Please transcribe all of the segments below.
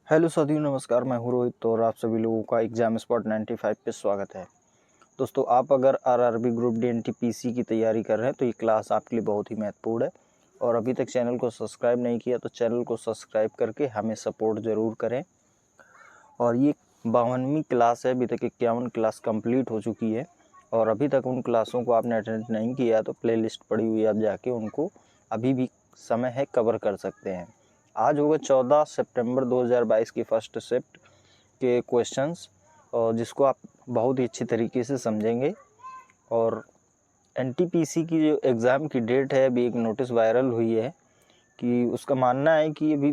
Hello साथियों, नमस्कार। मैं हूं रोहित और आप सभी लोगों का एग्जाम स्पॉट 95 पे स्वागत है। दोस्तों, आप अगर आरआरबी ग्रुप डी एनटीपीसी की तैयारी कर रहे हैं तो ये क्लास आपके लिए बहुत ही महत्वपूर्ण है। और अभी तक चैनल को सब्सक्राइब नहीं किया तो चैनल को सब्सक्राइब करके हमें सपोर्ट ज़रूर करें। और ये 52वीं क्लास है। अभी तक 51 क्लास कंप्लीट हो चुकी है और अभी तक उन क्लासों को आपने अटेंड नहीं किया तो प्ले लिस्ट पड़ी हुई है, आप जाके उनको अभी भी समय है कवर कर सकते हैं। आज होगा 14 सितंबर 2022 की फर्स्ट शिफ्ट के क्वेश्चंस, और जिसको आप बहुत ही अच्छी तरीके से समझेंगे। और एनटीपीसी की जो एग्ज़ाम की डेट है, अभी एक नोटिस वायरल हुई है कि उसका मानना है कि अभी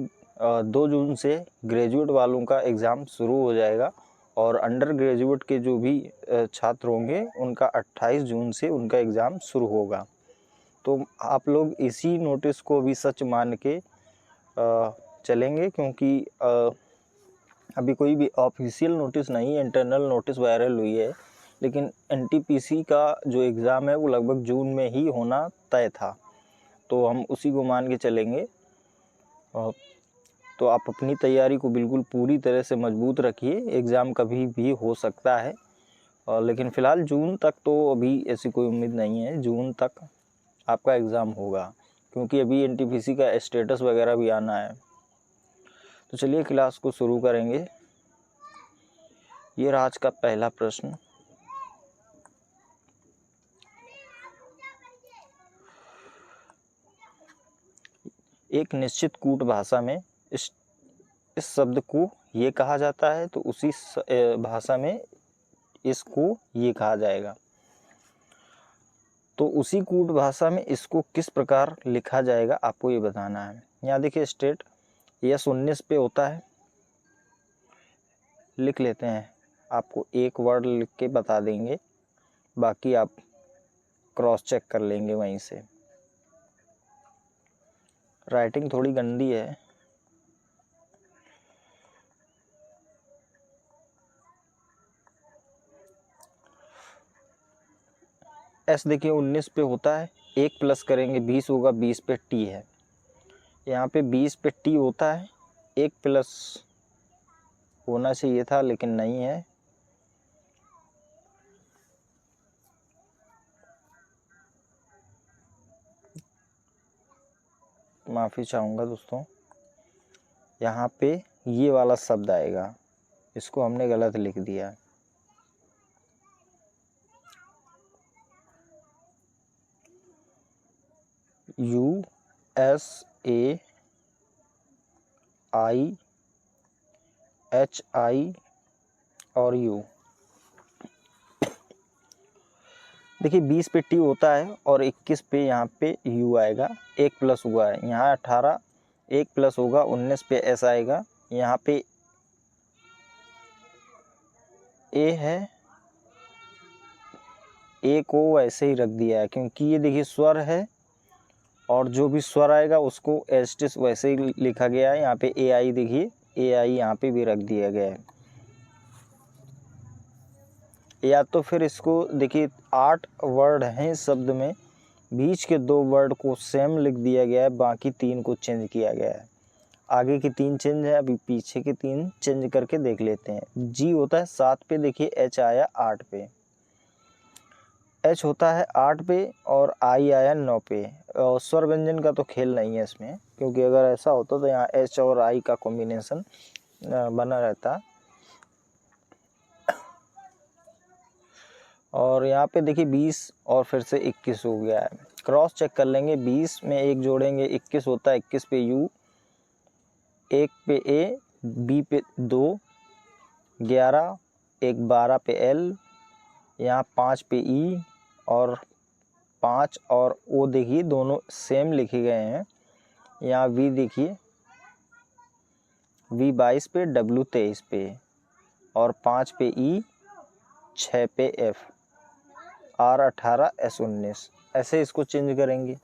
2 जून से ग्रेजुएट वालों का एग्ज़ाम शुरू हो जाएगा और अंडर ग्रेजुएट के जो भी छात्र होंगे उनका 28 जून से उनका एग्ज़ाम शुरू होगा। तो आप लोग इसी नोटिस को भी सच मान के चलेंगे, क्योंकि अभी कोई भी ऑफिशियल नोटिस नहीं, इंटरनल नोटिस वायरल हुई है। लेकिन एनटीपीसी का जो एग्ज़ाम है वो लगभग जून में ही होना तय था, तो हम उसी को मान के चलेंगे। तो आप अपनी तैयारी को बिल्कुल पूरी तरह से मजबूत रखिए, एग्ज़ाम कभी भी हो सकता है। लेकिन फ़िलहाल जून तक तो अभी ऐसी कोई उम्मीद नहीं है, जून तक आपका एग्ज़ाम होगा, क्योंकि अभी एनटीपीसी का स्टेटस वगैरह भी आना है। तो चलिए क्लास को शुरू करेंगे। ये रहा आज का पहला प्रश्न। एक निश्चित कूट भाषा में इस शब्द को ये कहा जाता है तो उसी भाषा में इसको ये कहा जाएगा। तो उसी कूट भाषा में इसको किस प्रकार लिखा जाएगा आपको ये बताना है। यहाँ देखिए स्टेट यस 19 पे होता है, लिख लेते हैं। आपको एक वर्ड लिख के बता देंगे, बाकी आप क्रॉस चेक कर लेंगे वहीं से। राइटिंग थोड़ी गंदी है। एस देखिए 19 पे होता है, एक प्लस करेंगे 20 होगा, 20 पे टी है। यहाँ पे 20 पे टी होता है, एक प्लस होना चाहिए था लेकिन नहीं है। माफ़ी चाहूँगा दोस्तों, यहाँ पे ये वाला शब्द आएगा, इसको हमने गलत लिख दिया। USAIHI और U। देखिए 20 पे टी होता है और 21 पे यहाँ पे U आएगा, एक प्लस हुआ है। यहाँ 18 एक प्लस होगा, 19 पे S आएगा। यहाँ पे A है, A को वैसे ही रख दिया है क्योंकि ये देखिए स्वर है और जो भी स्वर आएगा उसको एस्टिस वैसे ही लिखा गया है। यहाँ पे AI देखिए, AI यहाँ पे भी रख दिया गया है। या तो फिर इसको देखिए 8 वर्ड हैं इस शब्द में, बीच के 2 वर्ड को सेम लिख दिया गया है, बाकी 3 को चेंज किया गया है। आगे की 3 चेंज है, अभी पीछे के 3 चेंज करके देख लेते हैं। जी होता है 7 पे, देखिए H आया 8 पे, H होता है 8 पे और I आया 9 पे। और स्वर व्यंजन का तो खेल नहीं है इसमें, क्योंकि अगर ऐसा होता तो यहाँ H और I का कॉम्बिनेशन बना रहता। और यहाँ पे देखिए 20 और फिर से 21 हो गया है। क्रॉस चेक कर लेंगे, 20 में एक जोड़ेंगे 21 होता है, 21 पे U, 1 पे A, B पे 2, 11, एक 12 पे L, यहाँ 5 पे E और 5 और O देखिए दोनों सेम लिखे गए हैं। यहाँ V देखिए, V 22 पे, W 23 पे और 5 पे E, 6 पे F, R 18, S 19। ऐसे इसको चेंज करेंगे।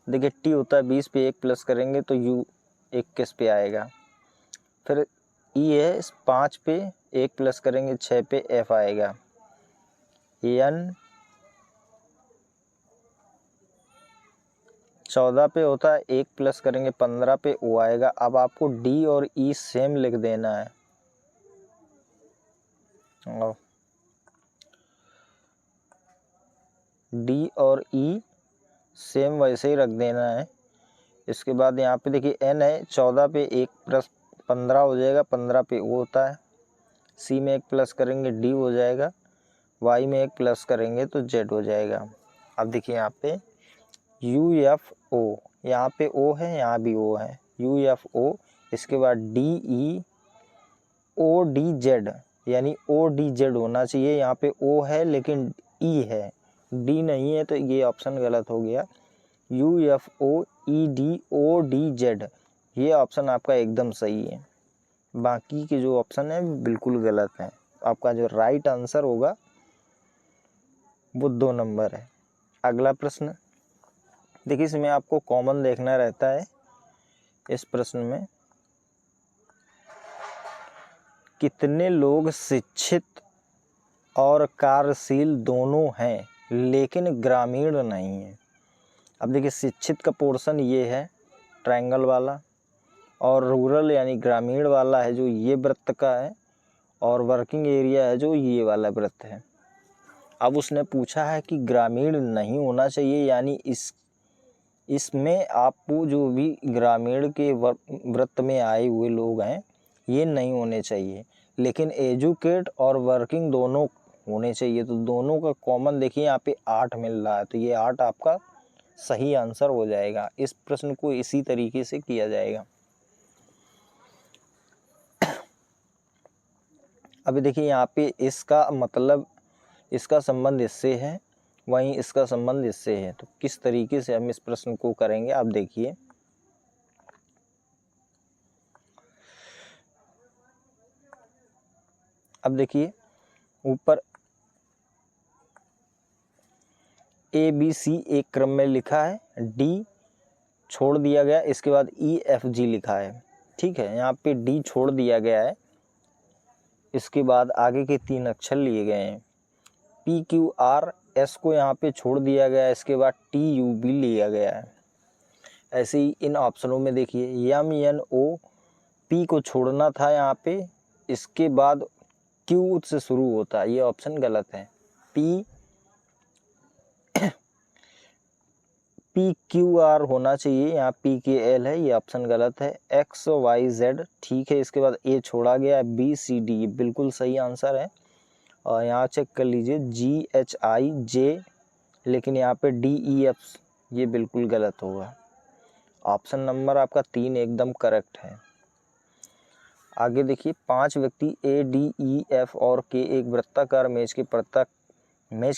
देखिए T होता है 20 पे, एक प्लस करेंगे तो U 21 पे आएगा। फिर E है 5 पे, एक प्लस करेंगे 6 पे F आएगा। N 14 पे होता है 1 प्लस करेंगे 15 पे ओ आएगा। अब आपको डी और ई सेम लिख देना है। डी और ई सेम वैसे ही रख देना है। इसके बाद यहाँ पे देखिए एन है, 14 पे 1 प्लस 15 हो जाएगा, 15 पे ओ होता है। सी में 1 प्लस करेंगे डी हो जाएगा, वाई में 1 प्लस करेंगे तो जेड हो जाएगा। अब देखिए यहाँ पे यू एफ ओ, यहाँ पे ओ है, यहाँ भी ओ है, यू एफ ओ। इसके बाद D E O D Z, यानी ओ डी जेड होना चाहिए। यहाँ पे ओ है लेकिन ई है, डी नहीं है, तो ये ऑप्शन गलत हो गया। U F O E D O D Z, ये ऑप्शन आपका एकदम सही है। बाकी के जो ऑप्शन है बिल्कुल गलत हैं। आपका जो राइट आंसर होगा वो 2 नंबर है। अगला प्रश्न देखिए, इसमें आपको कॉमन देखना रहता है। इस प्रश्न में कितने लोग शिक्षित और कार्यशील दोनों हैं लेकिन ग्रामीण नहीं हैं। अब देखिए शिक्षित का पोर्शन ये है ट्रायंगल वाला, और रूरल यानी ग्रामीण वाला है जो ये वृत्त का है, और वर्किंग एरिया है जो ये वाला वृत्त है। अब उसने पूछा है कि ग्रामीण नहीं होना चाहिए, यानी इसमें आपको जो भी ग्रामीण के वृत्त में आए हुए लोग हैं ये नहीं होने चाहिए, लेकिन एजुकेट और वर्किंग दोनों होने चाहिए। तो दोनों का कॉमन देखिए यहाँ पे 8 मिल रहा है, तो ये 8 आपका सही आंसर हो जाएगा। इस प्रश्न को इसी तरीके से किया जाएगा। अभी देखिए यहाँ पे इसका मतलब, इसका संबंध इससे है, वहीं इसका संबंध इससे है। तो किस तरीके से हम इस प्रश्न को करेंगे आप देखिए। अब देखिए ऊपर ए बी सी एक क्रम में लिखा है, डी छोड़ दिया गया, इसके बाद ई एफ जी लिखा है। ठीक है, यहाँ पे डी छोड़ दिया गया है, इसके बाद आगे के 3 अक्षर लिए गए हैं। पी क्यू आर एस को यहाँ पे छोड़ दिया गया है, इसके बाद टी यू बी लिया गया है। ऐसे ही इन ऑप्शनों में देखिए एम एन ओ, पी को छोड़ना था यहाँ पे, इसके बाद क्यू से शुरू होता है, ये ऑप्शन गलत है। पी क्यू आर होना चाहिए, यहाँ पी के एल है, ये ऑप्शन गलत है। एक्स वाई जेड ठीक है, इसके बाद ए छोड़ा गया है, बी सी डी ये बिल्कुल सही आंसर है। और यहाँ चेक कर लीजिए जी एच आई जे, लेकिन यहाँ पे डी ई एफ ये बिल्कुल गलत होगा। ऑप्शन नंबर आपका 3 एकदम करेक्ट है। आगे देखिए 5 व्यक्ति ए डी ई एफ और के एक वृत्ताकार मेज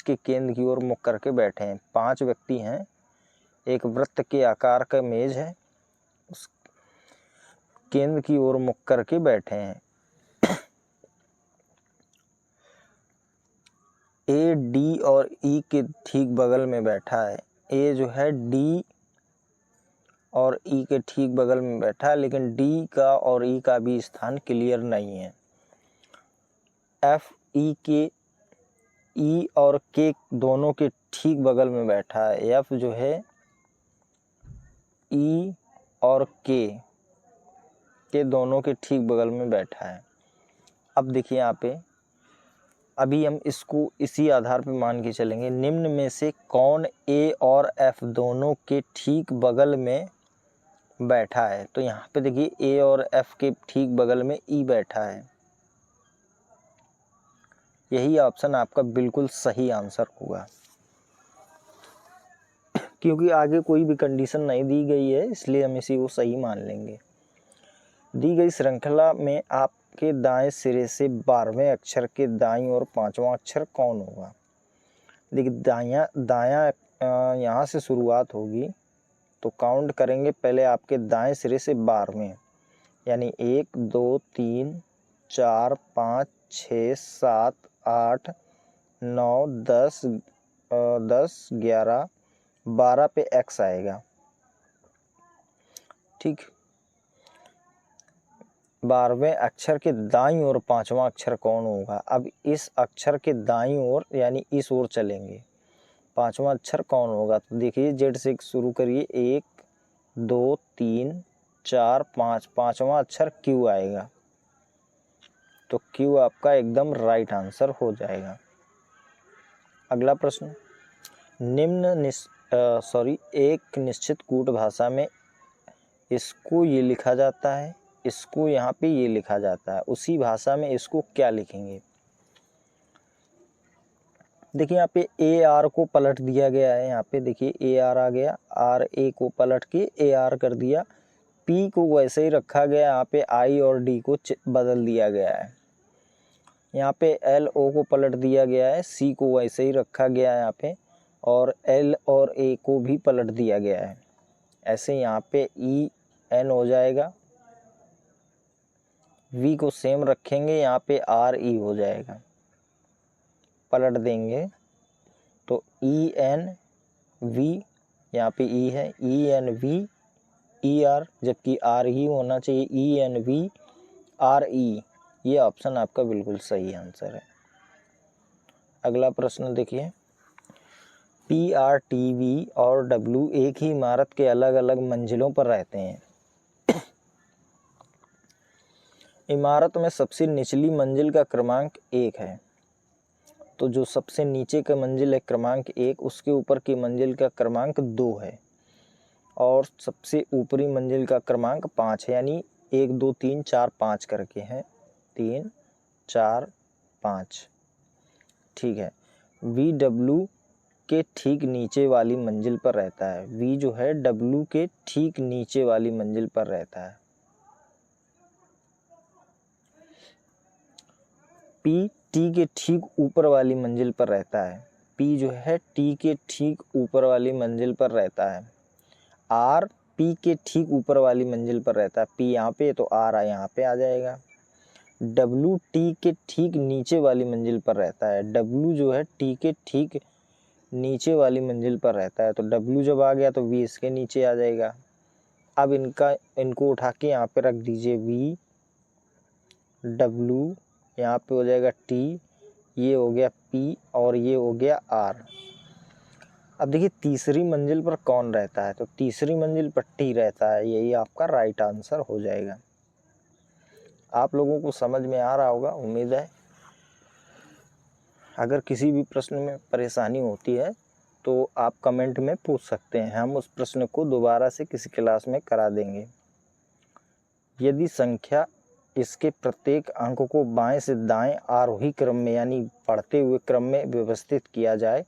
के केंद्र की ओर मुख करके बैठे हैं। 5 व्यक्ति हैं, एक वृत्त के आकार का मेज है, उस केंद्र की ओर मुख करके बैठे हैं। ए डी और ई के ठीक बगल में बैठा है। ए जो है डी और ई के ठीक बगल में बैठा है, लेकिन डी का और ई का भी स्थान क्लियर नहीं है। एफ ई के ई और के दोनों के ठीक बगल में बैठा है। एफ जो है ई और के दोनों के ठीक बगल में बैठा है। अब देखिए यहाँ पे अभी हम इसको इसी आधार पर मान के चलेंगे, निम्न में से कौन ए और एफ दोनों के ठीक बगल में बैठा है। तो यहाँ पे देखिए ए और एफ के ठीक बगल में ई बैठा है, यही ऑप्शन आपका बिल्कुल सही आंसर होगा। क्योंकि आगे कोई भी कंडीशन नहीं दी गई है, इसलिए हम इसी को सही मान लेंगे। दी गई श्रृंखला में आपके दाएं सिरे से 12वें अक्षर के दाईं और 5वां अक्षर कौन होगा। देखिए दायां यहाँ से शुरुआत होगी, तो काउंट करेंगे पहले आपके दाएं सिरे से 12वें, यानी 1 2 3 4 5 6 7 8 9 10 11 12 पे एक्स आएगा। ठीक, 12वें अक्षर के दाईं ओर 5वां अक्षर कौन होगा। अब इस अक्षर के दाईं ओर यानी इस ओर चलेंगे, पांचवा अक्षर कौन होगा? तो देखिए जेड से शुरू करिए, 1 2 3 4 5, पांचवा अक्षर क्यू आएगा। तो क्यू आपका एकदम राइट आंसर हो जाएगा। अगला प्रश्न, एक निश्चित कूट भाषा में इसको ये लिखा जाता है, इसको यहाँ पे ये लिखा जाता है, उसी भाषा में इसको क्या लिखेंगे? देखिए यहाँ पे ए आर को पलट दिया गया है, यहाँ पे देखिए ए आर आ गया, आर ए को पलट के ए आर कर दिया, पी को वैसे ही रखा गया, यहाँ पे आई और डी को बदल दिया गया है। यहाँ पे एल ओ को पलट दिया गया है, सी को वैसे ही रखा गया है यहाँ पे, और एल और ए को भी पलट दिया गया है। ऐसे यहाँ पे ई एन हो जाएगा, वी को सेम रखेंगे, यहाँ पे आर ई हो जाएगा। पलट देंगे तो ई एन वी, यहाँ पे ई है, E N V E R, जबकि आर ई होना चाहिए, E N V R E. ये ऑप्शन आपका बिल्कुल सही आंसर है। अगला प्रश्न देखिए, पी आर टी वी और डब्ल्यू एक ही इमारत के अलग अलग मंजिलों पर रहते हैं। इमारत में सबसे निचली मंजिल का क्रमांक 1 है, तो जो सबसे नीचे का मंजिल है क्रमांक 1, उसके ऊपर की मंजिल का क्रमांक 2 है, और सबसे ऊपरी मंजिल का क्रमांक 5 है, यानी 1 2 3 4 5 करके हैं, 3 4 5। ठीक है, वी डब्ल्यू के ठीक नीचे वाली मंजिल पर रहता है। वी जो है डब्ल्यू के ठीक नीचे वाली मंजिल पर रहता है। पी टी के ठीक ऊपर वाली मंजिल पर रहता है। पी जो है टी के ठीक ऊपर वाली मंजिल पर रहता है। आर पी के ठीक ऊपर वाली मंजिल पर रहता है। पी यहाँ पे तो आर यहाँ पे आ जाएगा। डब्ल्यू टी के ठीक नीचे वाली मंजिल पर रहता है। डब्ल्यू जो है टी के ठीक नीचे वाली मंजिल पर रहता है, तो डब्ल्यू जब आ गया तो वी इसके नीचे आ जाएगा। अब इनको उठा के यहाँ पे रख दीजिए, वी डब्ल्यू, यहाँ पे हो जाएगा टी, ये हो गया पी और ये हो गया आर। अब देखिए तीसरी मंजिल पर कौन रहता है, तो तीसरी मंजिल पर टी रहता है, यही आपका राइट आंसर हो जाएगा। आप लोगों को समझ में आ रहा होगा, उम्मीद है। अगर किसी भी प्रश्न में परेशानी होती है तो आप कमेंट में पूछ सकते हैं, हम उस प्रश्न को दोबारा से किसी क्लास में करा देंगे। यदि संख्या इसके प्रत्येक अंक को बाएं से दाएं आरोही क्रम में यानी बढ़ते हुए क्रम में व्यवस्थित किया जाए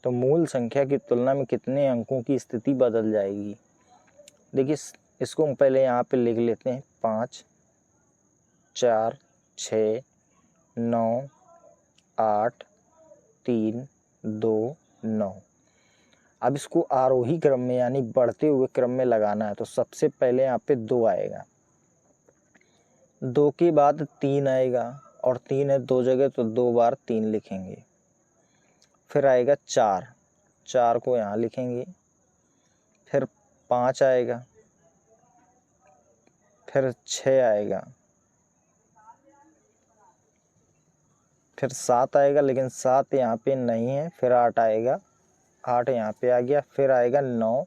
तो मूल संख्या की तुलना में कितने अंकों की स्थिति बदल जाएगी। देखिए इसको हम पहले यहाँ पे लिख लेते हैं, 5 4 6 9 8 3 2 9। अब इसको आरोही क्रम में यानी बढ़ते हुए क्रम में लगाना है, तो सबसे पहले यहाँ पे 2 आएगा, 2 के बाद 3 आएगा, और 3 है 2 जगह तो 2 बार 3 लिखेंगे। फिर आएगा 4, 4 को यहाँ लिखेंगे। फिर 5 आएगा, फिर 6 आएगा, फिर 7 आएगा, लेकिन 7 यहाँ पे नहीं है। फिर 8 आएगा, 8 यहाँ पे आ गया। फिर आएगा 9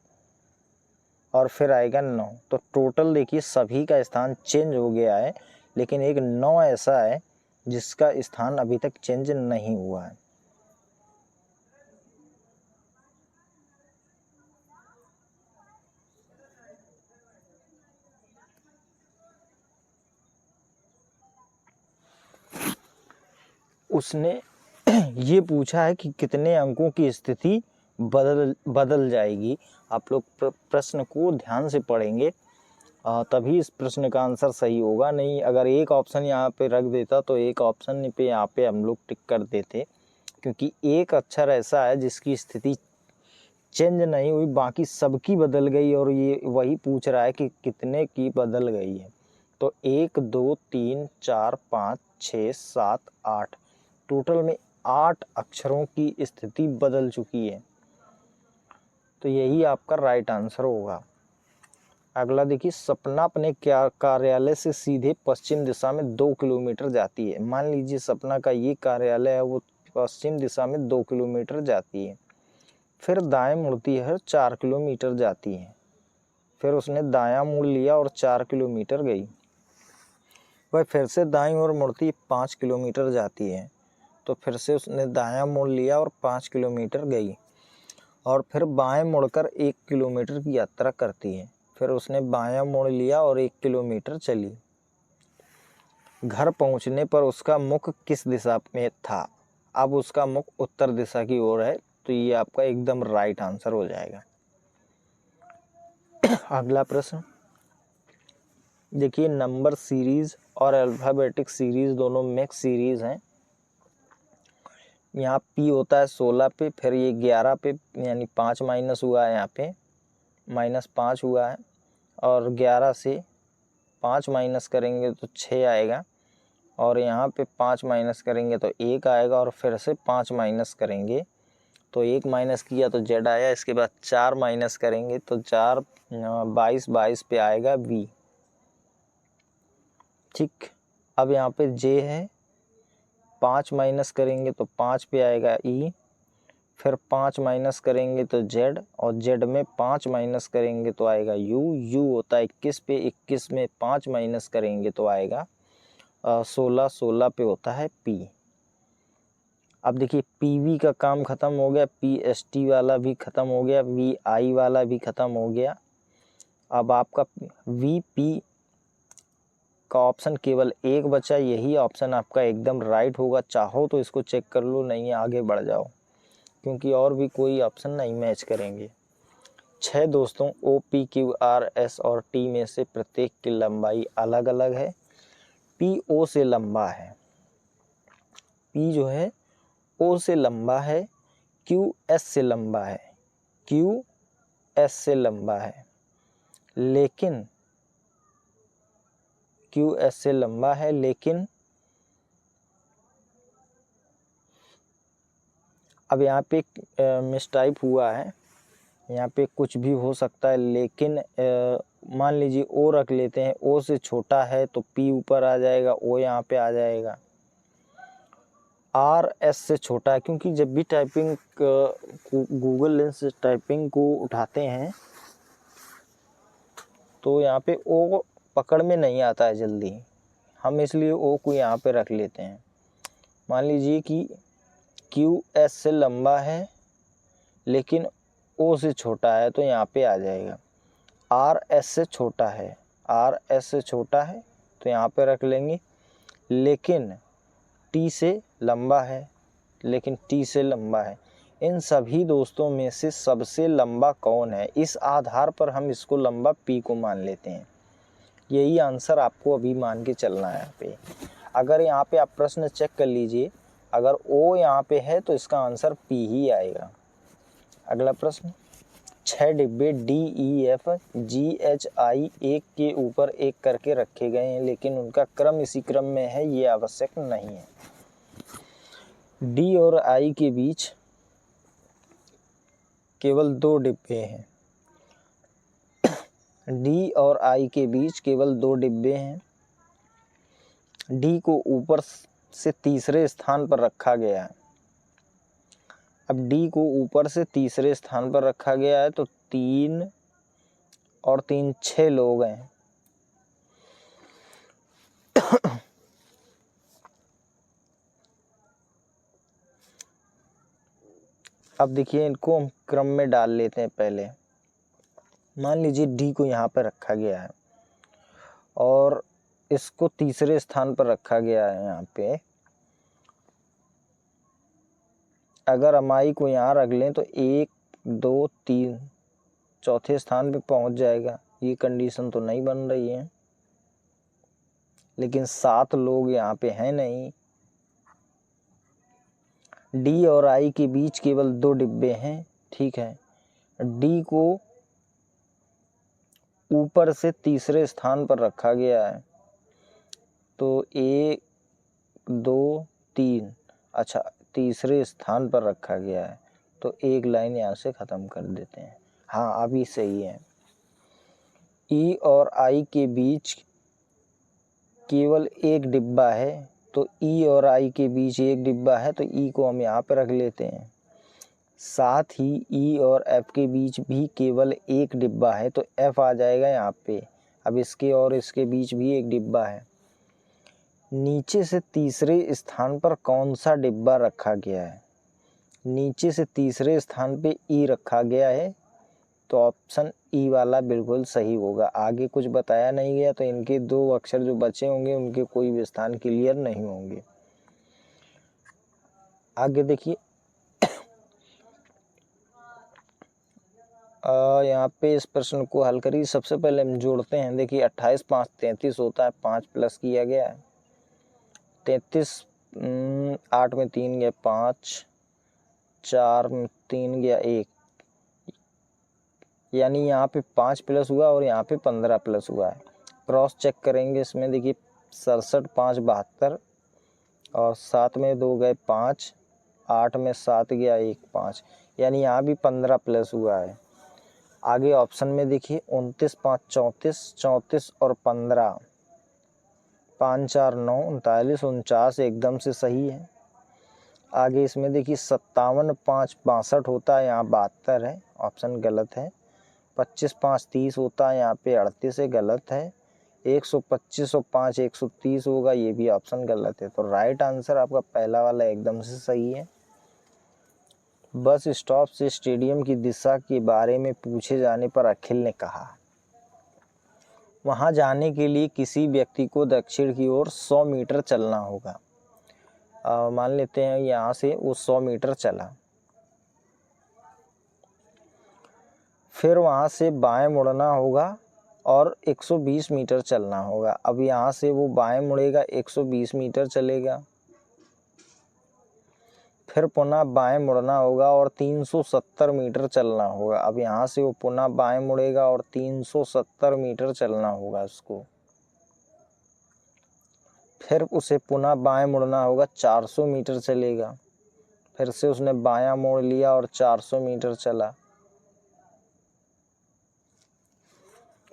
और फिर आएगा 9। तो टोटल देखिए सभी का स्थान चेंज हो गया है, लेकिन एक 9 ऐसा है जिसका स्थान अभी तक चेंज नहीं हुआ है। उसने ये पूछा है कि कितने अंकों की स्थिति बदल जाएगी। आप लोग प्रश्न को ध्यान से पढ़ेंगे तभी इस प्रश्न का आंसर सही होगा। नहीं अगर एक ऑप्शन यहाँ पे रख देता तो एक ऑप्शन पे यहाँ पे हम लोग टिक कर देते, क्योंकि एक अक्षर ऐसा है जिसकी स्थिति चेंज नहीं हुई, बाकी सबकी बदल गई, और ये वही पूछ रहा है कि कितने की बदल गई है। तो 1 2 3 4 5 6 7 8, टोटल में 8 अक्षरों की स्थिति बदल चुकी है, तो यही आपका राइट आंसर होगा। अगला देखिए, सपना अपने कार्यालय से सीधे पश्चिम दिशा में 2 किलोमीटर जाती है। मान लीजिए सपना का ये कार्यालय है, वो पश्चिम दिशा में 2 किलोमीटर जाती है, फिर दाएं मुड़ती है 4 किलोमीटर जाती है। फिर उसने दायां मुड़ लिया और 4 किलोमीटर गई। वह फिर से दाईं ओर मुड़ती 5 किलोमीटर जाती है। तो फिर से उसने दायां मोड़ लिया और 5 किलोमीटर गई और फिर बाएं मुड़कर 1 किलोमीटर की यात्रा करती है। फिर उसने बायां मोड़ लिया और 1 किलोमीटर चली। घर पहुंचने पर उसका मुख किस दिशा में था? अब उसका मुख उत्तर दिशा की ओर है, तो ये आपका एकदम राइट आंसर हो जाएगा। अगला प्रश्न देखिए, नंबर सीरीज और अल्फ़ाबेटिक सीरीज दोनों मिक्स सीरीज हैं। यहाँ P होता है 16 पे, फिर ये 11 पे, यानी 5 माइनस हुआ है, यहाँ पे -5 हुआ है, और 11 से 5 माइनस करेंगे तो 6 आएगा, और यहाँ पे 5 माइनस करेंगे तो 1 आएगा, और फिर से 5 माइनस करेंगे तो 1 माइनस किया तो Z आया। इसके बाद 4 माइनस करेंगे तो 4 22 पे आएगा V। ठीक, अब यहाँ पे J है, 5 माइनस करेंगे तो 5 पे आएगा E, फिर 5 माइनस करेंगे तो Z, और Z में 5 माइनस करेंगे तो आएगा U। U होता है 21 पे, 21 में 5 माइनस करेंगे तो आएगा 16, 16 पे होता है P। अब देखिए PV का काम ख़त्म हो गया, PST वाला भी ख़त्म हो गया, VI वाला भी ख़त्म हो गया। अब आपका VP का ऑप्शन केवल एक बचा, यही ऑप्शन आपका एकदम राइट होगा। चाहो तो इसको चेक कर लो, नहीं आगे बढ़ जाओ, क्योंकि और भी कोई ऑप्शन नहीं मैच करेंगे। 6 दोस्तों OP QR S और T में से प्रत्येक की लंबाई अलग अलग है। P O से लंबा है, P जो है O से लंबा है, Q S से लंबा है, Q S से लंबा है, लेकिन Q S से लंबा है, लेकिन अब यहाँ पे मिसटाइप हुआ है, यहाँ पे कुछ भी हो सकता है, लेकिन मान लीजिए O रख लेते हैं, O से छोटा है तो P ऊपर आ जाएगा, O यहाँ पे आ जाएगा। R S से छोटा है, क्योंकि जब भी टाइपिंग गूगल लेंस से टाइपिंग को उठाते हैं तो यहाँ पे O पकड़ में नहीं आता है जल्दी, हम इसलिए O को यहाँ पे रख लेते हैं। मान लीजिए कि Q S से लंबा है लेकिन O से छोटा है, तो यहाँ पे आ जाएगा। R S से छोटा है, R S से छोटा है तो यहाँ पे रख लेंगे, लेकिन T से लंबा है, लेकिन T से लंबा है। इन सभी दोस्तों में से सबसे लंबा कौन है? इस आधार पर हम इसको लंबा P को मान लेते हैं। यही आंसर आपको अभी मान के चलना है। यहाँ पे अगर यहाँ पे आप प्रश्न चेक कर लीजिए, अगर O यहाँ पे है तो इसका आंसर P ही आएगा। अगला प्रश्न, 6 डिब्बे DEF GHI एक के ऊपर एक करके रखे गए हैं, लेकिन उनका क्रम इसी क्रम में है, ये आवश्यक नहीं है। D और I के बीच केवल 2 डिब्बे हैं, D और I के बीच केवल 2 डिब्बे हैं। D को ऊपर से तीसरे स्थान पर रखा गया है। अब D को ऊपर से तीसरे स्थान पर रखा गया है तो 3 और 3 6 लोग हैं। अब देखिए इनको हम क्रम में डाल लेते हैं। पहले मान लीजिए D को यहाँ पर रखा गया है और इसको तीसरे स्थान पर रखा गया है। यहाँ पे अगर हम I को यहाँ रख लें तो 1 2 3 चौथे स्थान पे पहुँच जाएगा। ये कंडीशन तो नहीं बन रही है, लेकिन 7 लोग यहाँ पे हैं नहीं। D और I के बीच केवल 2 डिब्बे हैं, ठीक है। D को ऊपर से तीसरे स्थान पर रखा गया है तो 1 2 3, अच्छा तीसरे स्थान पर रखा गया है तो एक लाइन यहाँ से ख़त्म कर देते हैं। हाँ अभी सही है। E और I के बीच केवल एक डिब्बा है तो E और I के बीच एक डिब्बा है तो E को हम यहाँ पर रख लेते हैं। साथ ही ई और एफ के बीच भी केवल एक डिब्बा है, तो एफ आ जाएगा यहाँ पे। अब इसके और इसके बीच भी एक डिब्बा है। नीचे से तीसरे स्थान पर कौन सा डिब्बा रखा गया है? नीचे से तीसरे स्थान पे ई रखा गया है, तो ऑप्शन ई वाला बिल्कुल सही होगा। आगे कुछ बताया नहीं गया, तो इनके दो अक्षर जो बचे होंगे उनके कोई भी स्थान क्लियर नहीं होंगे। आगे देखिए, यहाँ पे इस प्रश्न को हल करिए। सबसे पहले हम जोड़ते हैं। देखिए 28 5 33 होता है, 5 प्लस किया गया है 33, 8 में 3 गया 5, 4 में 3 गया 1, यानी यहाँ पे 5 प्लस हुआ और यहाँ पे 15 प्लस हुआ है। क्रॉस चेक करेंगे इसमें। देखिए 67 5 72 और 7 में 2 गए 5, 8 में 7 गया 1 5, यानी यहाँ भी 15 प्लस हुआ है। आगे ऑप्शन में देखिए 29 5 34, 34 और 15, 5 4 9 39 49 एकदम से सही है। आगे इसमें देखिए 57 5 62 होता है, यहाँ 72 है, ऑप्शन गलत है। 25 5 30 होता है, यहाँ पे 38 है, गलत है। 125 और 5 130 होगा, ये भी ऑप्शन गलत है। तो राइट आंसर आपका पहला वाला एकदम से सही है। बस स्टॉप से स्टेडियम की दिशा के बारे में पूछे जाने पर अखिल ने कहा, वहां जाने के लिए किसी व्यक्ति को दक्षिण की ओर 100 मीटर चलना होगा। मान लेते हैं यहाँ से वो 100 मीटर चला, फिर वहाँ से बाएं मुड़ना होगा और 120 मीटर चलना होगा। अब यहाँ से वो बाएं मुड़ेगा, 120 मीटर चलेगा, फिर पुनः बाएं मुड़ना होगा और 370 मीटर चलना होगा। अब यहाँ से वो पुनः बाएं मुड़ेगा और 370 मीटर चलना होगा उसको, फिर उसे पुनः बाएं मुड़ना होगा, 400 मीटर चलेगा, फिर से उसने बायां मोड़ लिया और 400 मीटर चला,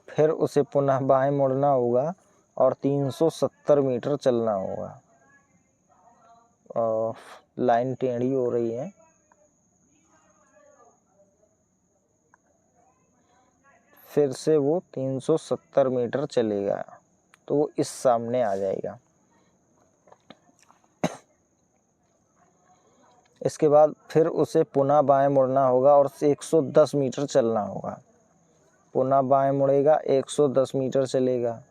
फिर उसे पुनः बाएं मुड़ना होगा और 370 मीटर चलना होगा। लाइन टेढ़ी हो रही है, फिर से वो 370 मीटर चलेगा, तो वो इस सामने आ जाएगा। इसके बाद फिर उसे पुनः बाएं मुड़ना होगा और 110 मीटर चलना होगा, पुनः बाएं मुड़ेगा, 110 मीटर चलेगा,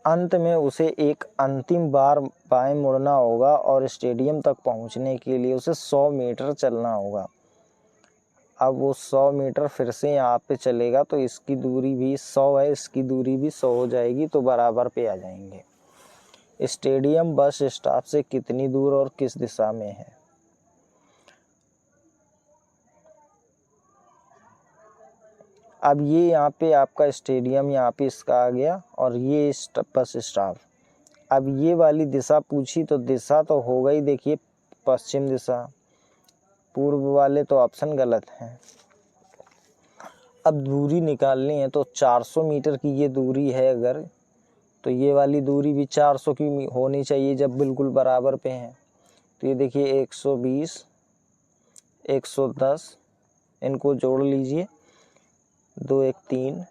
अंत में उसे एक अंतिम बार बाएं मुड़ना होगा और स्टेडियम तक पहुंचने के लिए उसे 100 मीटर चलना होगा। अब वो 100 मीटर फिर से यहाँ पे चलेगा, तो इसकी दूरी भी 100 है, इसकी दूरी भी 100 हो जाएगी, तो बराबर पे आ जाएंगे। स्टेडियम बस स्टॉप से कितनी दूर और किस दिशा में है? अब ये यहाँ पे आपका स्टेडियम यहाँ पे इसका आ गया और ये बस स्टॉप। अब ये वाली दिशा पूछी, तो दिशा तो हो गई, देखिए पश्चिम दिशा, पूर्व वाले तो ऑप्शन गलत हैं। अब दूरी निकालनी है, तो 400 मीटर की ये दूरी है अगर, तो ये वाली दूरी भी 400 की होनी चाहिए जब बिल्कुल बराबर पे हैं। तो ये देखिए 120, 110, इनको जोड़ लीजिए, 2 1 3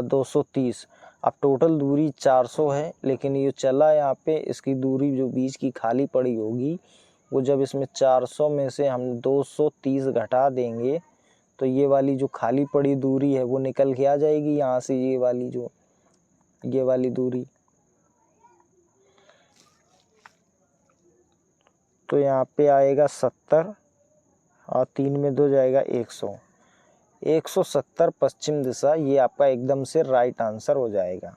230। अब टोटल दूरी 400 है, लेकिन ये चला यहाँ पे, इसकी दूरी जो बीच की खाली पड़ी होगी वो जब इसमें 400 में से हम 230 घटा देंगे, तो ये वाली जो खाली पड़ी दूरी है वो निकल के आ जाएगी यहाँ से, ये वाली दूरी। तो यहाँ पे आएगा 70 और 3 में 2 जाएगा 100, 170 पश्चिम दिशा, ये आपका एकदम से राइट आंसर हो जाएगा।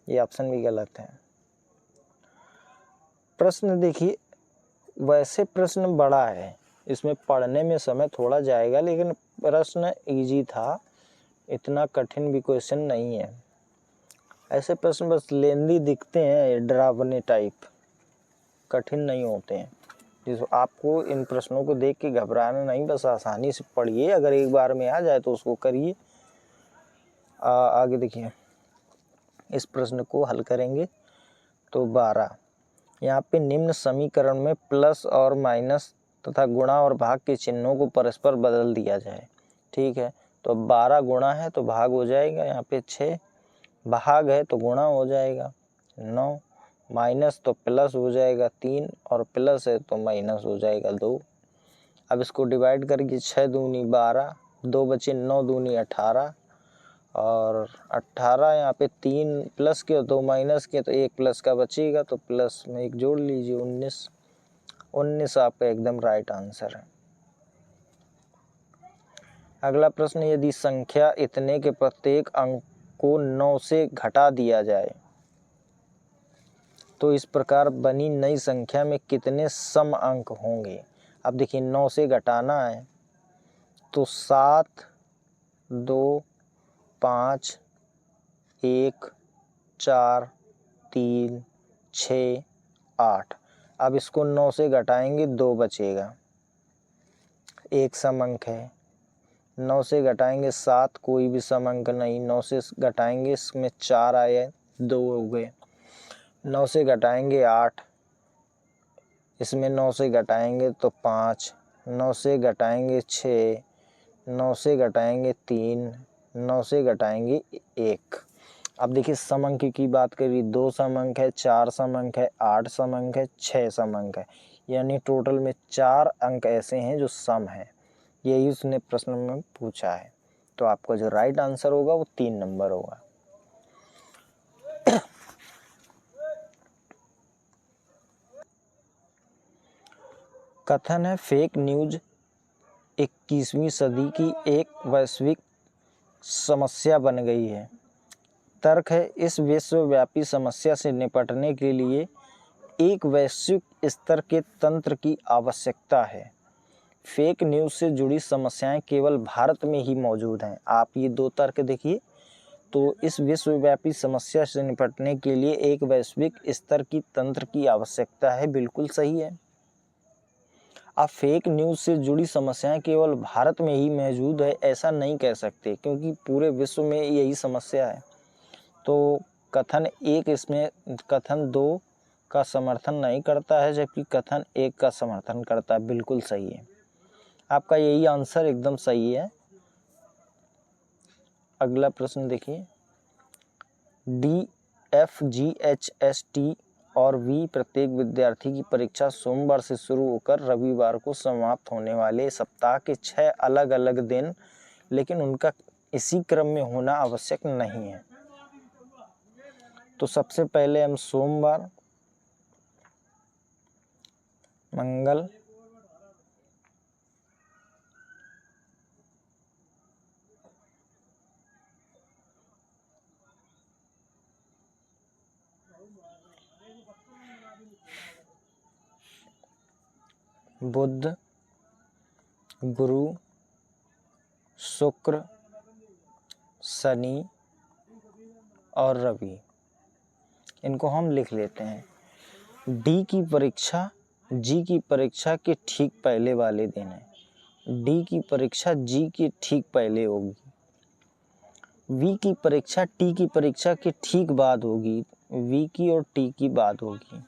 ये ऑप्शन भी गलत है। प्रश्न देखिए, वैसे प्रश्न बड़ा है, इसमें पढ़ने में समय थोड़ा जाएगा, लेकिन प्रश्न इजी था, इतना कठिन भी क्वेश्चन नहीं है। ऐसे प्रश्न बस लेंदी दिखते हैं, डरावने टाइप, कठिन नहीं होते हैं। जिस आपको इन प्रश्नों को देख के घबराना नहीं, बस आसानी से पढ़िए, अगर एक बार में आ जाए तो उसको करिए। आगे देखिए, इस प्रश्न को हल करेंगे। तो 12, यहाँ पे निम्न समीकरण में प्लस और माइनस तथा गुणा और भाग के चिन्हों को परस्पर बदल दिया जाए। ठीक है, तो 12 गुणा है तो भाग हो जाएगा यहाँ पे 6, भाग है तो गुणा हो जाएगा 9, माइनस तो प्लस हो जाएगा 3 और प्लस है तो माइनस हो जाएगा 2। अब इसको डिवाइड करके 6 दूनी 12, 2 बचे 9 दूनी 18 और 18 यहाँ पे 3 प्लस के 2 माइनस के तो 1 प्लस का बचेगा, तो प्लस में 1 जोड़ लीजिए 19 आपका एकदम राइट आंसर है। अगला प्रश्न, यदि संख्या इतने के प्रत्येक अंक को 9 से घटा दिया जाए तो इस प्रकार बनी नई संख्या में कितने सम अंक होंगे। अब देखिए 9 से घटाना है तो 7, 2, 5, 1, 4, 3, 6, 8। अब इसको 9 से घटाएंगे 2 बचेगा, एक सम अंक है। 9 से घटाएंगे 7, कोई भी सम अंक नहीं। 9 से घटाएंगे इसमें 4 आए 2 हो गए। 9 से घटाएंगे 8, इसमें 9 से घटाएंगे तो 5, 9 से घटाएंगे 6, 9 से घटाएंगे 3, 9 से घटाएंगे 1। अब देखिए सम अंक की बात करी, 2 सम अंक है, 4 सम अंक है, 8 सम अंक है, 6 सम अंक है, यानी टोटल में 4 अंक ऐसे हैं जो सम है। यही उसने प्रश्न में पूछा है, तो आपका जो राइट आंसर होगा वो 3 नंबर होगा। कथन है फेक न्यूज 21वीं सदी की एक वैश्विक समस्या बन गई है। तर्क है इस विश्वव्यापी समस्या से निपटने के लिए एक वैश्विक स्तर के तंत्र की आवश्यकता है। फेक न्यूज़ से जुड़ी समस्याएं केवल भारत में ही मौजूद हैं। आप ये 2 तर्क देखिए, तो इस विश्वव्यापी समस्या से निपटने के लिए एक वैश्विक स्तर की तंत्र की आवश्यकता है, बिल्कुल सही है। आप फेक न्यूज़ से जुड़ी समस्याएं केवल भारत में ही मौजूद है ऐसा नहीं कह सकते, क्योंकि पूरे विश्व में यही समस्या है। तो कथन 1 इसमें कथन 2 का समर्थन नहीं करता है, जबकि कथन 1 का समर्थन करता है, बिल्कुल सही है। आपका यही आंसर एकदम सही है। अगला प्रश्न देखिए, DFGHST और V प्रत्येक विद्यार्थी की परीक्षा सोमवार से शुरू होकर रविवार को समाप्त होने वाले सप्ताह के 6 अलग अलग दिन, लेकिन उनका इसी क्रम में होना आवश्यक नहीं है। तो सबसे पहले हम सोमवार, मंगल, बुध, गुरु, शुक्र, शनि और रवि, इनको हम लिख लेते हैं। डी की परीक्षा जी की परीक्षा के ठीक पहले वाले दिन है। डी की परीक्षा जी के ठीक पहले होगी। वी की परीक्षा टी की परीक्षा के ठीक बाद होगी। वी की और टी की बाद होगी।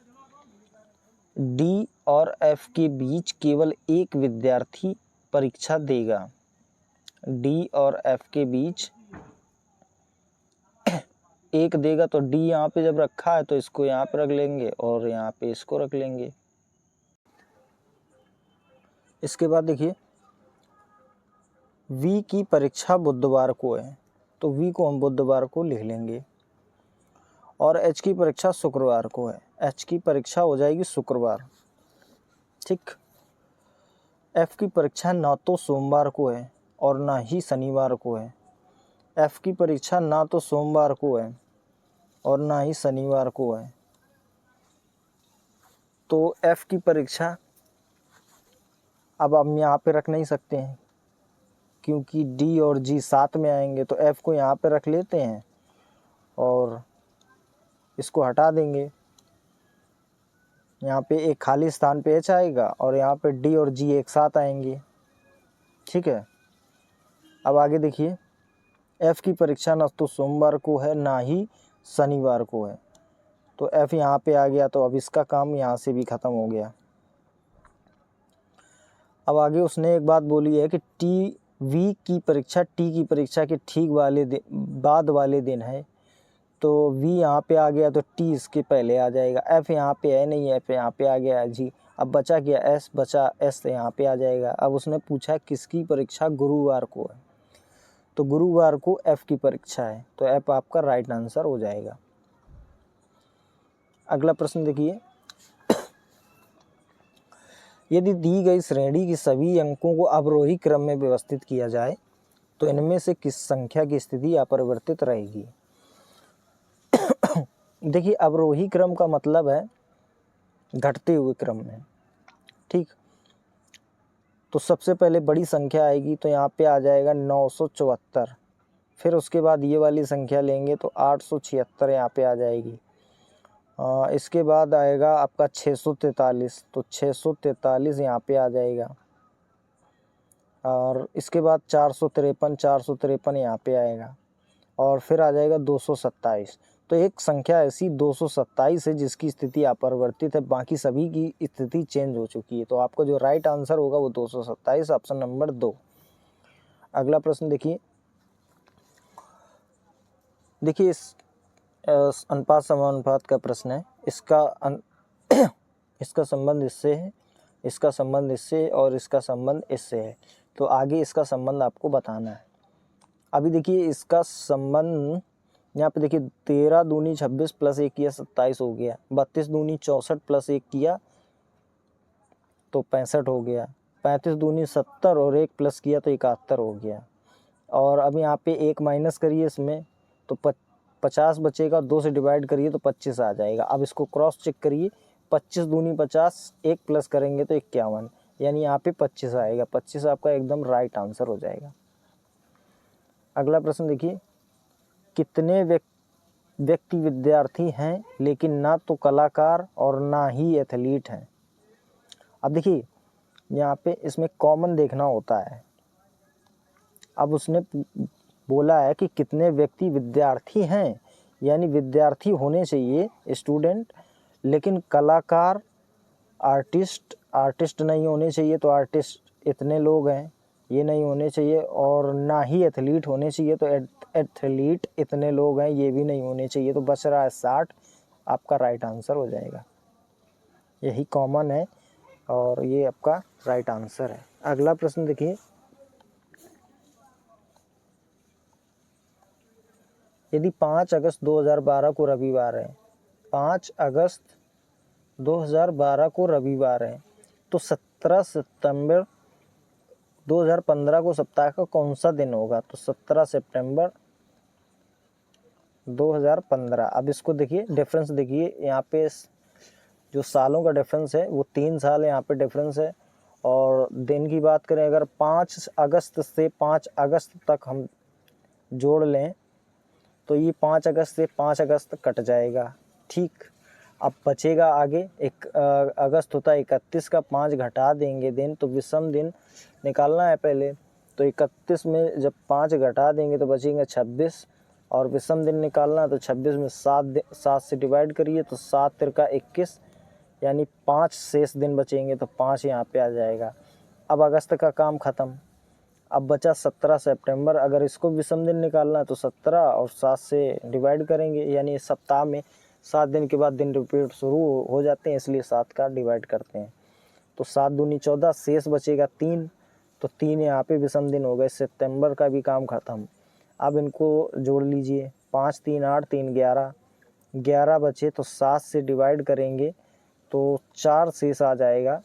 डी और एफ के बीच केवल एक विद्यार्थी परीक्षा देगा। डी और एफ के बीच एक देगा, तो डी यहाँ पे जब रखा है तो इसको यहाँ पे रख लेंगे और यहाँ पे इसको रख लेंगे। इसके बाद देखिए वी की परीक्षा बुधवार को है, तो वी को हम बुधवार को लिख लेंगे। और एच की परीक्षा शुक्रवार को है, एच की परीक्षा हो जाएगी शुक्रवार। ठीक। एफ की परीक्षा ना तो सोमवार को है और ना ही शनिवार को है। एफ की परीक्षा ना तो सोमवार को है और ना ही शनिवार को है। तो एफ की परीक्षा अब हम यहाँ पे रख नहीं सकते हैं, क्योंकि डी और जी साथ में आएंगे, तो एफ को यहाँ पे रख लेते हैं और इसको हटा देंगे। यहाँ पे एक खाली स्थान पे एच आएगा और यहाँ पे डी और जी एक साथ आएंगे। ठीक है। अब आगे देखिए, एफ की परीक्षा ना तो सोमवार को है ना ही शनिवार को है, तो एफ यहाँ पे आ गया, तो अब इसका काम यहाँ से भी ख़त्म हो गया। अब आगे उसने एक बात बोली है कि टी की परीक्षा के ठीक बाद वाले दिन है, तो वी यहाँ पे आ गया तो टी इसके पहले आ जाएगा। एफ यहाँ पे है नहीं, एफ यहाँ पे आ गया जी। अब बचा क्या, एस बचा, एस यहाँ पे आ जाएगा। अब उसने पूछा किसकी परीक्षा गुरुवार को है, तो गुरुवार को एफ की परीक्षा है, तो एफ आपका राइट आंसर हो जाएगा। अगला प्रश्न देखिए, यदि दी गई श्रेणी की सभी अंकों को अवरोही क्रम में व्यवस्थित किया जाए तो इनमें से किस संख्या की स्थिति अपरिवर्तित रहेगी। देखिए, अवरोही क्रम का मतलब है घटते हुए क्रम में, ठीक। तो सबसे पहले बड़ी संख्या आएगी तो यहाँ पे आ जाएगा 974, फिर उसके बाद ये वाली संख्या लेंगे तो 876 यहाँ पे आ जाएगी। इसके बाद आएगा आपका 643, तो 643 यहाँ पे आ जाएगा। और इसके बाद 453 यहाँ पे आएगा, और फिर आ जाएगा 227। तो एक संख्या ऐसी 227 है जिसकी स्थिति अपरिवर्तित है, बाकी सभी की स्थिति चेंज हो चुकी है। तो आपका जो राइट आंसर होगा वो 227, ऑप्शन नंबर 2। अगला प्रश्न देखिए, इस अनुपात समानुपात का प्रश्न है। इसका संबंध इससे है, इसका संबंध इससे, और इसका संबंध इससे है। तो आगे इसका संबंध आपको बताना है। अभी देखिए इसका संबंध यहाँ पे देखिए, 13 दूनी 26 प्लस 1 किया 27 हो गया, 32 दूनी 64 प्लस 1 किया तो 65 हो गया, 35 दूनी 70 और 1 प्लस किया तो 71 हो गया। और अब यहाँ पे 1 माइनस करिए इसमें तो 50 बचेगा, 2 से डिवाइड करिए तो 25 आ जाएगा। अब इसको क्रॉस चेक करिए, 25 दूनी 50, 1 प्लस करेंगे तो 51, यानी यहाँ पे 25 आएगा। 25 आपका एकदम राइट आंसर हो जाएगा। अगला प्रश्न देखिए, कितने व्यक्ति विद्यार्थी हैं लेकिन ना तो कलाकार और ना ही एथलीट हैं। अब देखिए यहाँ पे इसमें कॉमन देखना होता है। अब उसने बोला है कि कितने व्यक्ति विद्यार्थी हैं, यानी विद्यार्थी होने चाहिए स्टूडेंट, लेकिन कलाकार आर्टिस्ट नहीं होने चाहिए, तो आर्टिस्ट इतने लोग हैं ये नहीं होने चाहिए, और ना ही एथलीट होने चाहिए, तो एथलीट इतने लोग हैं ये भी नहीं होने चाहिए। तो बच रहा है 60, आपका राइट आंसर हो जाएगा। यही कॉमन है और ये आपका राइट आंसर है। अगला प्रश्न देखिए, यदि 5 अगस्त 2012 को रविवार है, 5 अगस्त 2012 को रविवार है, तो 17 सितंबर 2015 को सप्ताह का कौन सा दिन होगा। तो 17 सितंबर 2015। अब इसको देखिए, डिफरेंस देखिए, यहाँ पे जो सालों का डिफरेंस है वो 3 साल यहाँ पे डिफरेंस है। और दिन की बात करें, अगर 5 अगस्त से 5 अगस्त तक हम जोड़ लें तो ये 5 अगस्त से 5 अगस्त कट जाएगा, ठीक। अब बचेगा आगे, एक अगस्त होता है 31 का, 5 घटा देंगे दिन, तो विषम दिन निकालना है पहले। तो 31 में जब 5 घटा देंगे तो बचेंगे 26, और विषम दिन निकालना है तो 26 में 7 से डिवाइड करिए तो 7 तिरका 21, यानी 5 शेष दिन बचेंगे, तो 5 यहाँ पे आ जाएगा। अब अगस्त का काम ख़त्म। अब बचा 17 सितंबर, अगर इसको विषम दिन निकालना है तो 17 और 7 से डिवाइड करेंगे, यानी सप्ताह में 7 दिन के बाद दिन रिपीट शुरू हो जाते हैं, इसलिए 7 का डिवाइड करते हैं। तो 7 दूनी 14, शेष बचेगा 3, तो 3 यहाँ पे विषम दिन हो गए। सितंबर का भी काम ख़त्म। अब इनको जोड़ लीजिए, 5 3 8 3 11, 11 बचे तो 7 से डिवाइड करेंगे तो 4 शेष आ जाएगा।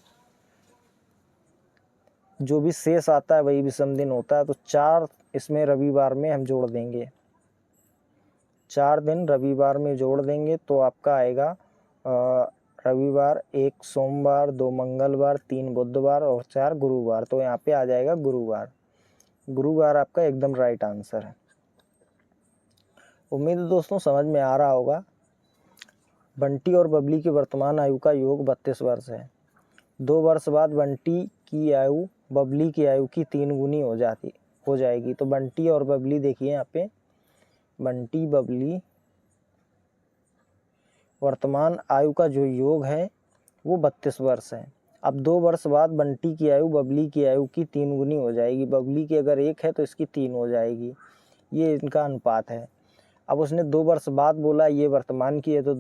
जो भी शेष आता है वही विषम दिन होता है, तो 4 इसमें रविवार में हम जोड़ देंगे, 4 दिन रविवार में जोड़ देंगे तो आपका आएगा रविवार, 1 सोमवार, 2 मंगलवार, 3 बुधवार और 4 गुरुवार। तो यहाँ पे आ जाएगा गुरुवार। गुरुवार आपका एकदम राइट आंसर है। उम्मीद है दोस्तों समझ में आ रहा होगा। बंटी और बबली की वर्तमान आयु का योग 32 वर्ष है। 2 वर्ष बाद बंटी की आयु बबली की आयु की 3 गुनी हो जाएगी। तो बंटी और बबली देखिए यहाँ पे, बंटी बबली वर्तमान आयु का जो योग है वो 32 वर्ष है। अब 2 वर्ष बाद बंटी की आयु बबली की आयु की 3 गुनी हो जाएगी। बबली की अगर 1 है तो इसकी 3 हो जाएगी। ये इनका अनुपात है। अब उसने 2 वर्ष बाद बोला, ये वर्तमान की है, तो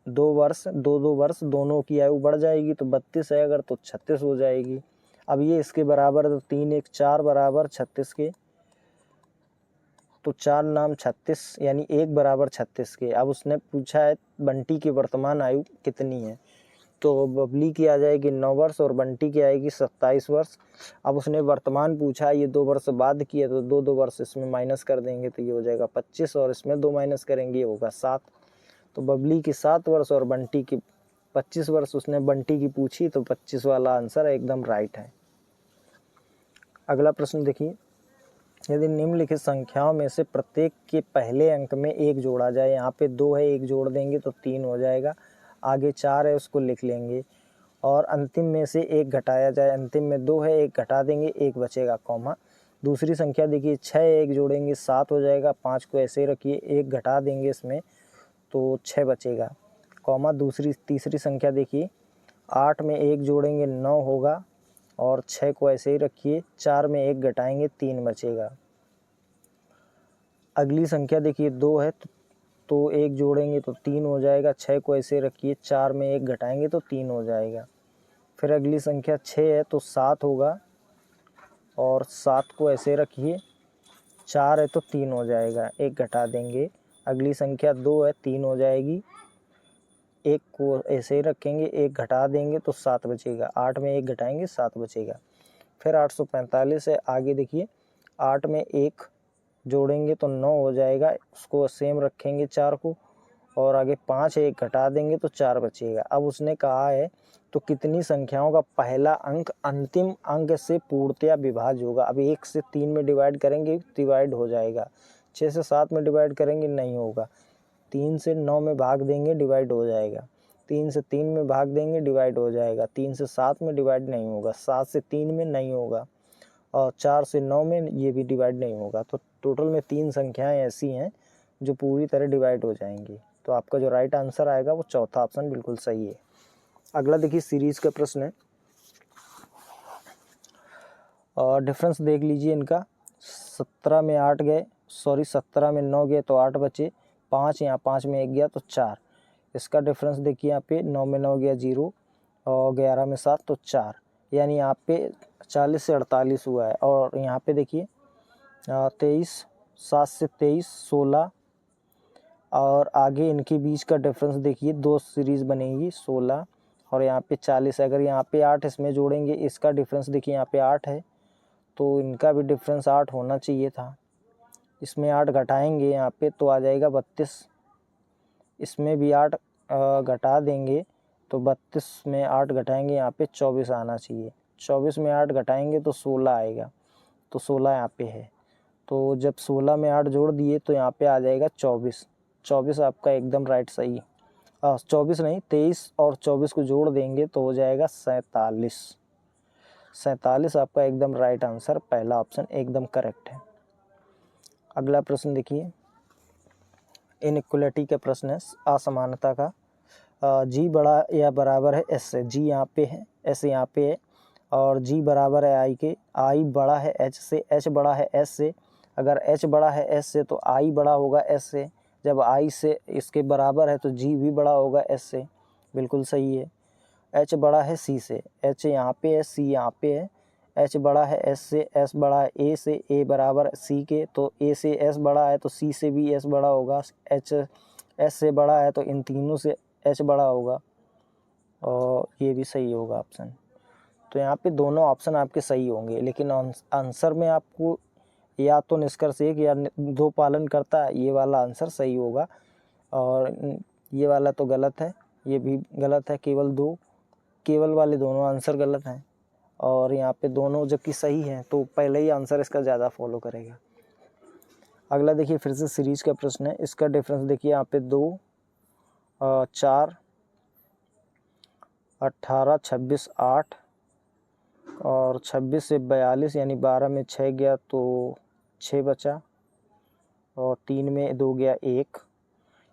2 वर्ष दोनों की आयु बढ़ जाएगी। तो 32 है अगर तो 36 हो जाएगी। अब ये इसके बराबर, तो 3 1 4 बराबर 36 के, तो 4 नाम 36 यानी 1 बराबर 36 के। अब उसने पूछा है बंटी की वर्तमान आयु कितनी है, तो बबली की आ जाएगी 9 वर्ष और बंटी की आएगी 27 वर्ष। अब उसने वर्तमान पूछा, ये 2 वर्ष बाद की है, तो 2 वर्ष इसमें माइनस कर देंगे तो ये हो जाएगा 25 और इसमें 2 माइनस करेंगे, ये होगा 7। तो बबली की 7 वर्ष और बंटी की 25 वर्ष उसने बंटी की पूछी, तो 25 वाला आंसर एकदम राइट है। अगला प्रश्न देखिए, यदि निम्नलिखित संख्याओं में से प्रत्येक के पहले अंक में 1 जोड़ा जाए, यहाँ पे 2 है 1 जोड़ देंगे तो 3 हो जाएगा, आगे 4 है उसको लिख लेंगे, और अंतिम में से 1 घटाया जाए, अंतिम में 2 है 1 घटा देंगे 1 बचेगा, कॉमा। दूसरी संख्या देखिए 6 1 जोड़ेंगे 7 हो जाएगा, 5 को ऐसे ही रखिए, 1 घटा देंगे इसमें तो 6 बचेगा, कॉमा। तीसरी संख्या देखिए 8 में 1 जोड़ेंगे 9 होगा, और 6 को ऐसे ही रखिए, 4 में 1 घटाएंगे 3 बचेगा। अगली संख्या देखिए 2 है तो 1 जोड़ेंगे तो 3 हो जाएगा, 6 को ऐसे रखिए, 4 में 1 घटाएंगे तो 3 हो जाएगा। फिर अगली संख्या 6 है तो 7 होगा, और 7 को ऐसे रखिए, 4 है तो 3 हो जाएगा, 1 घटा देंगे। अगली संख्या 2 है 3 हो जाएगी, 1 को ऐसे ही रखेंगे, 1 घटा देंगे तो 7 बचेगा, 8 में 1 घटाएंगे 7 बचेगा। फिर 845 है, आगे देखिए 8 में 1 जोड़ेंगे तो 9 हो जाएगा, उसको सेम रखेंगे 4 को, और आगे 5 1 घटा देंगे तो 4 बचेगा। अब उसने कहा है तो कितनी संख्याओं का पहला अंक अंतिम अंक से पूर्णतया विभाज्य होगा। अब 1 से 3 में डिवाइड करेंगे डिवाइड हो जाएगा, 6 से 7 में डिवाइड करेंगे नहीं होगा, 3 से 9 में भाग देंगे डिवाइड हो जाएगा, 3 से 3 में भाग देंगे डिवाइड हो जाएगा, 3 से 7 में डिवाइड नहीं होगा, 7 से 3 में नहीं होगा, और 4 से 9 में ये भी डिवाइड नहीं होगा। तो टोटल में 3 संख्याएं ऐसी हैं जो पूरी तरह डिवाइड हो जाएंगी। तो आपका जो राइट आंसर आएगा वो चौथा ऑप्शन बिल्कुल सही है। अगला देखिए सीरीज का प्रश्न है, और डिफरेंस देख लीजिए इनका। 17 में 8 गए, 17 में 9 गए तो 8 बचे, 5 यहाँ 5 में 1 गया तो 4। इसका डिफरेंस देखिए यहाँ पे 9 में 9 गया 0, और 11 में 7 तो 4, यानी यहाँ पे 40 से 48 हुआ है। और यहाँ पे देखिए 23, 7 से 23 16, और आगे इनके बीच का डिफरेंस देखिए 2 सीरीज़ बनेगी 16, और यहाँ पे 40। अगर यहाँ पे 8 इसमें जोड़ेंगे, इसका डिफरेंस देखिए यहाँ पे 8 है, तो इनका भी डिफरेंस 8 होना चाहिए था। इसमें 8 घटाएंगे यहाँ पे तो आ जाएगा 32, इसमें भी 8 घटा देंगे तो 32 में 8 घटाएंगे यहाँ पे 24 आना चाहिए, 24 में 8 घटाएंगे तो 16 आएगा, तो 16 यहाँ पे है। तो जब 16 में 8 जोड़ दिए तो यहाँ पे आ जाएगा 24, 24 आपका एकदम राइट सही। 24 नहीं 23 और 24 को जोड़ देंगे तो हो जाएगा 47, 47 आपका एकदम राइट आंसर, पहला ऑप्शन एकदम करेक्ट है। अगला प्रश्न देखिए, इनइक्वलिटी का प्रश्न है, असमानता का। जी बड़ा या बराबर है एस से, जी यहाँ पे है, एस यहाँ पे है, और जी बराबर है आई के, आई बड़ा है एच से, एच बड़ा है एस से। अगर एच बड़ा है एस से तो आई बड़ा होगा एस से, जब आई से इसके बराबर है तो जी भी बड़ा होगा एस से, बिल्कुल सही है। एच बड़ा है सी से, एच यहाँ पे है सी यहाँ पे है, एच बड़ा है एस से, एस बड़ा है ए से, ए बराबर सी के, तो ए से एस बड़ा है तो सी से भी एस बड़ा होगा, एच एस से बड़ा है तो इन तीनों से एच बड़ा होगा, और ये भी सही होगा ऑप्शन। तो यहाँ पे दोनों ऑप्शन आपके सही होंगे, लेकिन आंसर में आपको या तो निष्कर्ष 1 या 2 पालन करता है, ये वाला आंसर सही होगा, और ये वाला तो गलत है, ये भी गलत है, केवल वाले दोनों आंसर गलत हैं, और यहाँ पे दोनों जबकि सही हैं, तो पहले ही आंसर इसका ज़्यादा फॉलो करेगा। अगला देखिए फिर से सीरीज का प्रश्न है, इसका डिफरेंस देखिए यहाँ पे 2 4 18 26 8, और 26 से 42 यानी 12 में 6 गया तो 6 बचा, और 3 में 2 गया 1,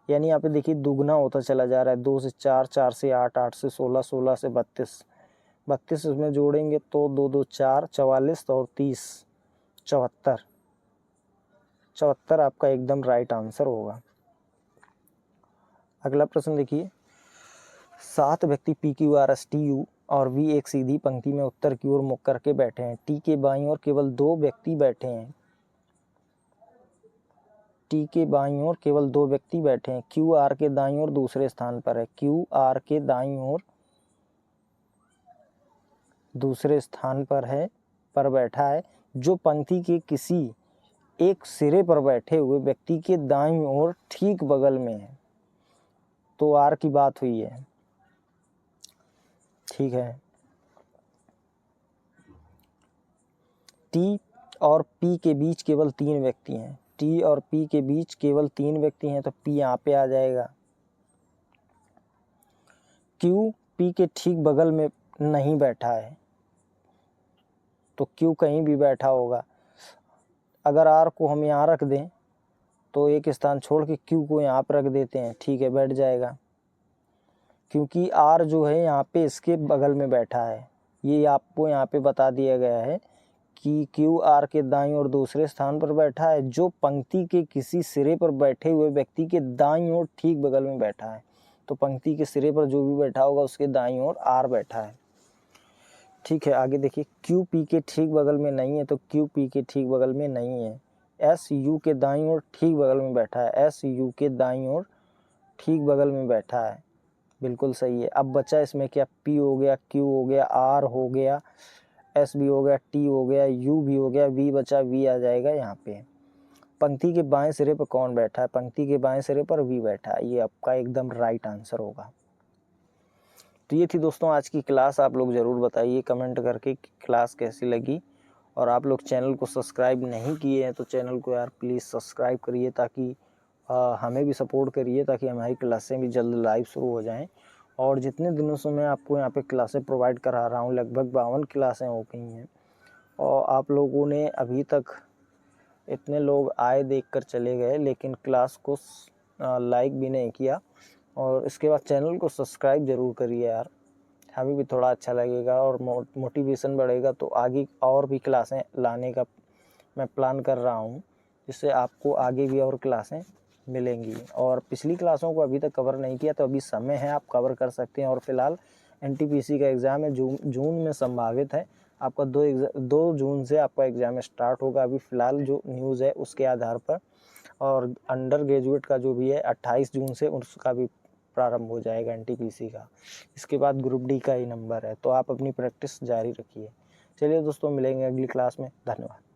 यानी यहाँ पे देखिए दुगना होता चला जा रहा है, 2 से 4 4 से 8 8 से 16 16 से 32, 32 इसमें जोड़ेंगे तो 2 2 4, 44 और 30 74। 74 आपका एकदम राइट आंसर होगा। अगला प्रश्न देखिए, 7 व्यक्ति P Q R S T U और वी एक सीधी पंक्ति में उत्तर की ओर मुख करके बैठे हैं। टी के बाईं ओर केवल 2 व्यक्ति बैठे हैं। टी के बाईं ओर केवल 2 व्यक्ति बैठे हैं। क्यू आर के दाईं ओर दूसरे स्थान पर है। क्यू आर के दाईं ओर दूसरे स्थान पर बैठा है, जो पंक्ति के किसी एक सिरे पर बैठे हुए व्यक्ति के दाईं ओर ठीक बगल में है। तो आर की बात हुई है, ठीक है। टी और पी के बीच केवल 3 व्यक्ति हैं। टी और पी के बीच केवल 3 व्यक्ति हैं, तो पी यहाँ पे आ जाएगा। क्यू पी के ठीक बगल में नहीं बैठा है, तो क्यू कहीं भी बैठा होगा। अगर आर को हम यहाँ रख दें तो एक स्थान छोड़ के क्यू को यहाँ पर रख देते हैं, ठीक है, बैठ जाएगा। क्योंकि आर जो है यहाँ पे इसके बगल में बैठा है, ये आपको यहाँ पे बता दिया गया है कि क्यू आर के दाईं ओर दूसरे स्थान पर बैठा है, जो पंक्ति के किसी सिरे पर बैठे हुए व्यक्ति के दाईं ओर ठीक बगल में बैठा है। तो पंक्ति के सिरे पर जो भी बैठा होगा उसके दाईं ओर आर बैठा है, ठीक है। आगे देखिए, क्यू पी के ठीक बगल में नहीं है, तो क्यू पी के ठीक बगल में नहीं है। एस यू के दाईं ओर ठीक बगल में बैठा है। एस यू के दाईं ओर ठीक बगल में बैठा है, बिल्कुल सही है। अब बचा इसमें क्या, पी हो गया, क्यू हो गया, आर हो गया, एस भी हो गया, टी हो गया, यू भी हो गया, वी बचा, वी आ जाएगा यहाँ पे। पंक्ति के बाएं सिरे पर कौन बैठा है? पंक्ति के बाएं सिरे पर वी बैठा है, ये आपका एकदम राइट आंसर होगा। तो ये थी दोस्तों आज की क्लास। आप लोग ज़रूर बताइए कमेंट करके कि क्लास कैसी लगी। और आप लोग चैनल को सब्सक्राइब नहीं किए हैं तो चैनल को यार प्लीज़ सब्सक्राइब करिए, ताकि हमें भी सपोर्ट करिए, ताकि हमारी क्लासें भी जल्द लाइव शुरू हो जाएं। और जितने दिनों से मैं आपको यहाँ पे क्लासें प्रोवाइड करा रहा हूँ, लगभग 52 क्लासें हो गई हैं, और आप लोगों ने अभी तक इतने लोग आए देख कर चले गए, लेकिन क्लास को लाइक भी नहीं किया। और इसके बाद चैनल को सब्सक्राइब ज़रूर करिए यार, हमें भी थोड़ा अच्छा लगेगा और मोटिवेशन बढ़ेगा। तो आगे और भी क्लासें लाने का मैं प्लान कर रहा हूँ, जिससे आपको आगे भी और क्लासें मिलेंगी। और पिछली क्लासों को अभी तक कवर नहीं किया तो अभी समय है, आप कवर कर सकते हैं। और फिलहाल एनटीपीसी का एग्ज़ाम है, जून में संभावित है आपका। 2 जून से आपका एग्ज़ाम स्टार्ट होगा अभी फ़िलहाल जो न्यूज़ है उसके आधार पर। और अंडर ग्रेजुएट का जो भी है 28 जून से उसका भी प्रारंभ हो जाएगा एनटीपीसी का। इसके बाद ग्रुप डी का ही नंबर है, तो आप अपनी प्रैक्टिस जारी रखिए। चलिए दोस्तों, मिलेंगे अगली क्लास में। धन्यवाद।